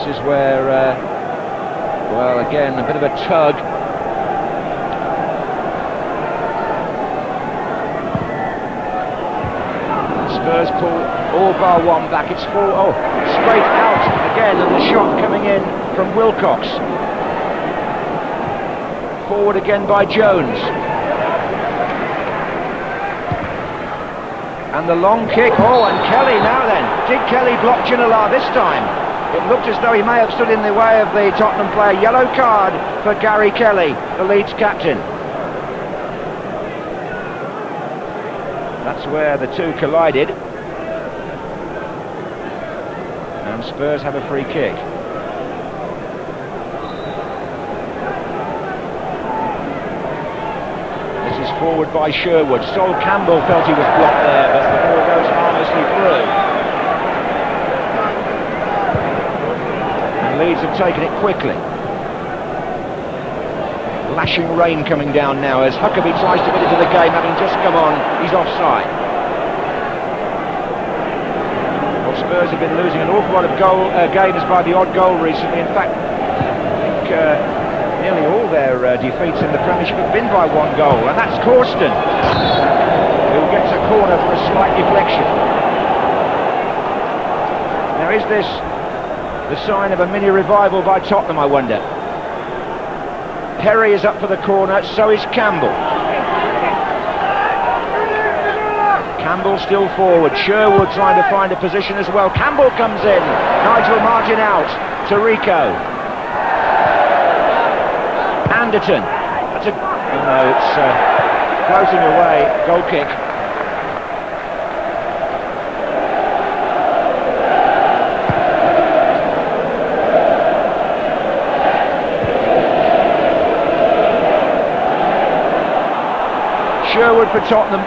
this is where, well, again, a bit of a tug. Spurs pull all bar one back. It's straight out again, and the shot coming in from Wilcox. Forward again by Jones. And the long kick, and Kelly now then. Did Kelly block Ginola this time? It looked as though he may have stood in the way of the Tottenham player. Yellow card for Gary Kelly, the Leeds captain. That's where the two collided. And Spurs have a free kick. Forward by Sherwood. Sol Campbell felt he was blocked there, but the ball goes harmlessly through. And Leeds have taken it quickly. Lashing rain coming down now as Huckabee tries to get into the game, having just come on. He's offside. Well, Spurs have been losing an awful lot of games by the odd goal recently. In fact, I think nearly all their defeats in the Premiership have been by one goal, and that's Corsten, who gets a corner for a slight deflection. Now, is this the sign of a mini revival by Tottenham, I wonder? Perry is up for the corner, so is Campbell. Campbell still forward, Sherwood trying to find a position as well. Campbell comes in, Nigel Martin out to Rico. Anderton. That's it's floating away. Goal kick. Sherwood for Tottenham.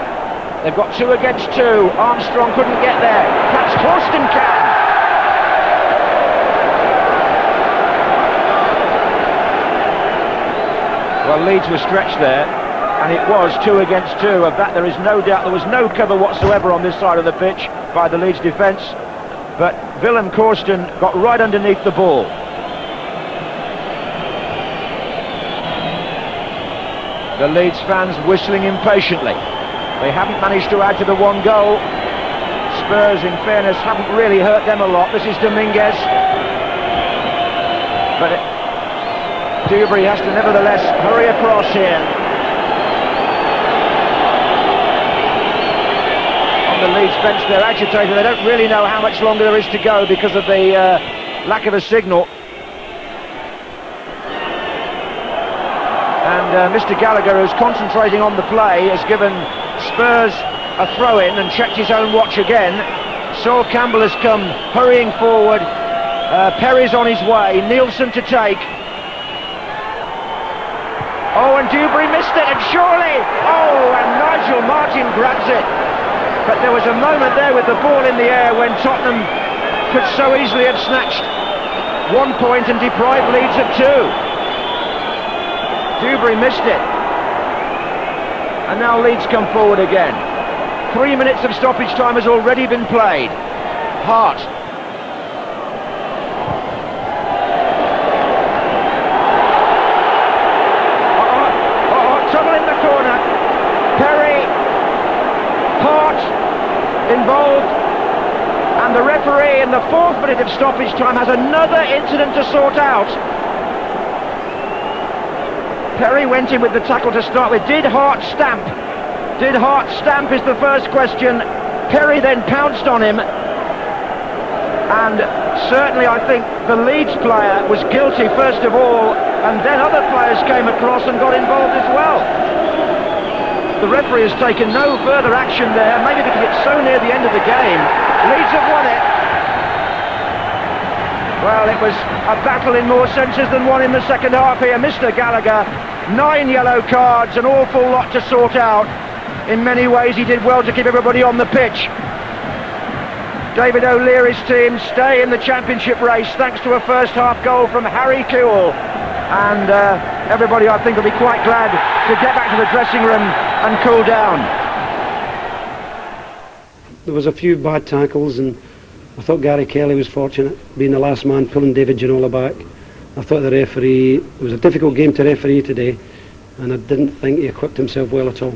They've got 2 against 2. Armstrong couldn't get there. Perhaps Corsten can. Well, Leeds were stretched there, and it was 2 against 2. Of that there is no doubt. There was no cover whatsoever on this side of the pitch by the Leeds defence, but Willem Corsten got right underneath the ball. The Leeds fans whistling impatiently. They haven't managed to add to the 1 goal. Spurs, in fairness, haven't really hurt them a lot. This is Dominguez. But Dewberry has to nevertheless hurry across here. On the Leeds bench, they're agitated. They don't really know how much longer there is to go because of the lack of a signal. And Mr. Gallagher, who's concentrating on the play, has given Spurs a throw-in and checked his own watch again. Sol Campbell has come hurrying forward. Perry's on his way. Nielsen to take. Oh, and Dewberry missed it, and surely, and Nigel Martin grabs it. But there was a moment there with the ball in the air when Tottenham could so easily have snatched 1 point and deprived Leeds of 2. Dewberry missed it. And now Leeds come forward again. 3 minutes of stoppage time has already been played. Hart. Involved, and the referee in the 4th minute of stoppage time has another incident to sort out. Perry went in with the tackle to start with. Did Hart stamp? Did Hart stamp is the first question. Perry then pounced on him, and certainly I think the Leeds player was guilty first of all, and then other players came across and got involved as well. The referee has taken no further action there, maybe because it's so near the end of the game. Leeds have won it. Well, it was a battle in more senses than one in the second half here. Mr. Gallagher, 9 yellow cards, an awful lot to sort out. In many ways, he did well to keep everybody on the pitch. David O'Leary's team stay in the championship race thanks to a first half goal from Harry Kewell. And everybody, I think, will be quite glad to get back to the dressing room and cool down. There was a few bite tackles and I thought Gary Kelly was fortunate, being the last man, pulling David Ginola back. I thought the referee, it was a difficult game to referee today, and I didn't think he equipped himself well at all.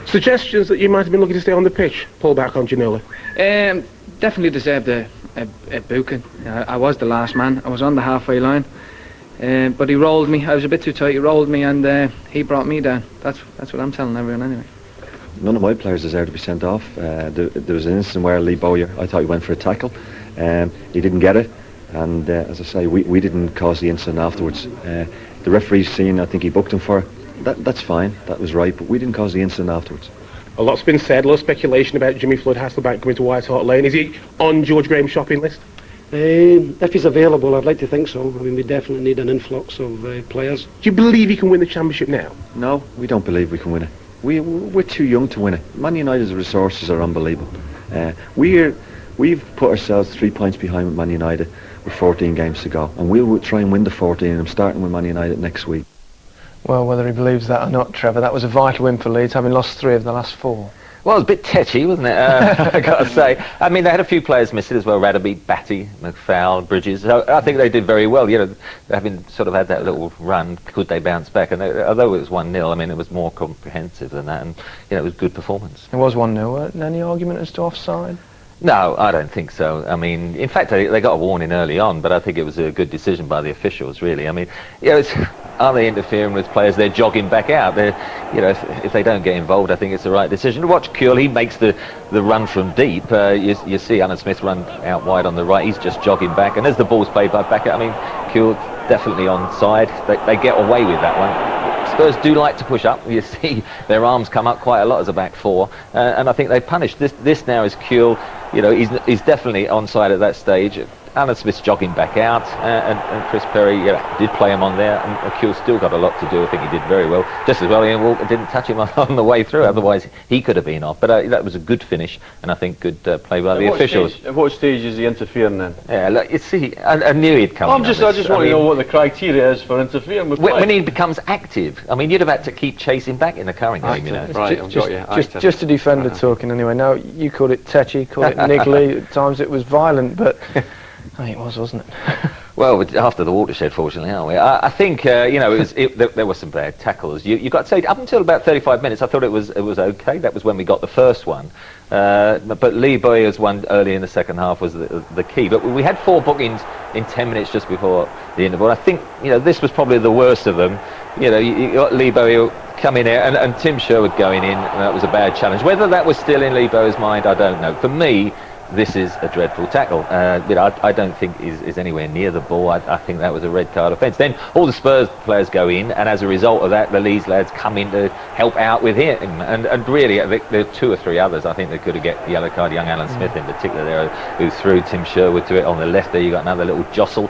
Suggestions that you might have been looking to stay on the pitch, pull back on Ginola? Definitely deserved a booking. I was the last man. I was on the halfway line, but he rolled me. I was a bit too tight. He rolled me, and he brought me down. That's what I'm telling everyone anyway. None of my players deserve to be sent off. There was an incident where Lee Bowyer, I thought he went for a tackle. He didn't get it, and as I say, we didn't cause the incident afterwards. The referee's seen, I think he booked him for it. That's fine, that was right, but we didn't cause the incident afterwards. A lot's been said, a lot of speculation about Jimmy Flood-Hasselbaink coming to White Hart Lane. Is he on George Graham's shopping list? If he's available, I'd like to think so. I mean, we definitely need an influx of players. Do you believe he can win the Championship now? No, we don't believe we can win it. We're too young to win it. Man United's resources are unbelievable. We've put ourselves 3 points behind with Man United with 14 games to go, and we'll try and win the 14, and I'm starting with Man United next week. Well, whether he believes that or not, Trevor, that was a vital win for Leeds, having lost 3 of the last 4. Well, it was a bit tetchy, wasn't it? I got to say. I mean, they had a few players missing as well. Radaby, Batty, McFowle, Bridges. So I think they did very well. You know, having sort of had that little run, could they bounce back? And although it was 1-0, I mean, it was more comprehensive than that. And, you know, it was a good performance. It was 1-0. Any argument as to offside? No, I don't think so. I mean, in fact, they got a warning early on, but I think it was a good decision by the officials, really. I mean, you know, are they interfering with players? They're jogging back out. You know, if they don't get involved, I think it's the right decision. To watch Kuehl, he makes the run from deep. You see Alan Smith run out wide on the right. He's just jogging back, and as the ball's played by back, I mean, Kuehl definitely onside. They get away with that one. Spurs do like to push up. You see their arms come up quite a lot as a back 4, and I think they punished this now is Kuehl. You know, he's definitely onside at that stage. Alan Smith's jogging back out, and Chris Perry did play him on there, and Kuehl still got a lot to do. I think he did very well, just as well. Ian Walker didn't touch him on the way through, otherwise he could have been off. But that was a good finish, and I think good play by the officials. At what stage is he interfering then? Yeah, look, you see, I knew he'd come. I just want to know what the criteria is for interfering with play. When he becomes active. I mean, you'd have had to keep chasing back in the current game, you know. Right, just a defender talking anyway. Now, you called it tetchy, called it niggly. At times it was violent, but I mean, it was, wasn't it? Well, after the watershed, fortunately, aren't we? I think you know, there were some bad tackles. You got to say, up until about 35 minutes, I thought it was okay. That was when we got the first one. But Lee Bowyer's one early in the second half was the key. But we had 4 bookings in 10 minutes just before the interval. I think, you know, this was probably the worst of them. You know, you got Lee Bowyer coming in and Tim Sherwood going in, and that was a bad challenge. Whether that was still in Lee Bowyer's mind, I don't know. For me, this is a dreadful tackle. You know, I don't think is anywhere near the ball. I think that was a red card offence. Then all the Spurs players go in, and as a result of that, the Leeds lads come in to help out with him. And really, there are 2 or 3 others I think that could have get the yellow card. Young Alan Smith in particular there, who threw Tim Sherwood to it on the left. There you got another little jostle.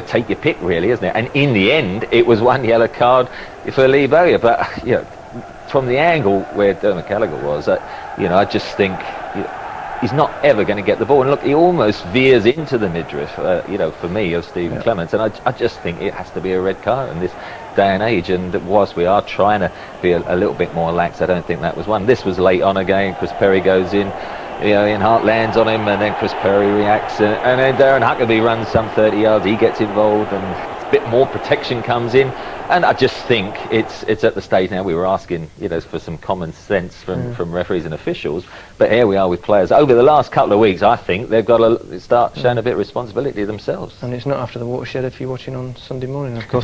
Take your pick, really, isn't it? And in the end, it was 1 yellow card for Lee Bowyer. But you know, from the angle where Dermot Gallagher was, you know, I just think. He's not ever going to get the ball, and look, he almost veers into the midriff, you know, for me, of Stephen Clements, and I just think it has to be a red card in this day and age. And whilst we are trying to be a little bit more lax, I don't think that was one. This was late on again. Chris Perry goes in, you know, Ian Hart lands on him, and then Chris Perry reacts, and then Darren Huckabee runs some 30 yards. He gets involved, and a bit more protection comes in. And I just think it's at the stage now. We were asking, you know, for some common sense from referees and officials, but here we are with players. Over the last couple of weeks, I think they've got to start showing a bit of responsibility themselves. And it's not after the watershed if you're watching on Sunday morning, of course.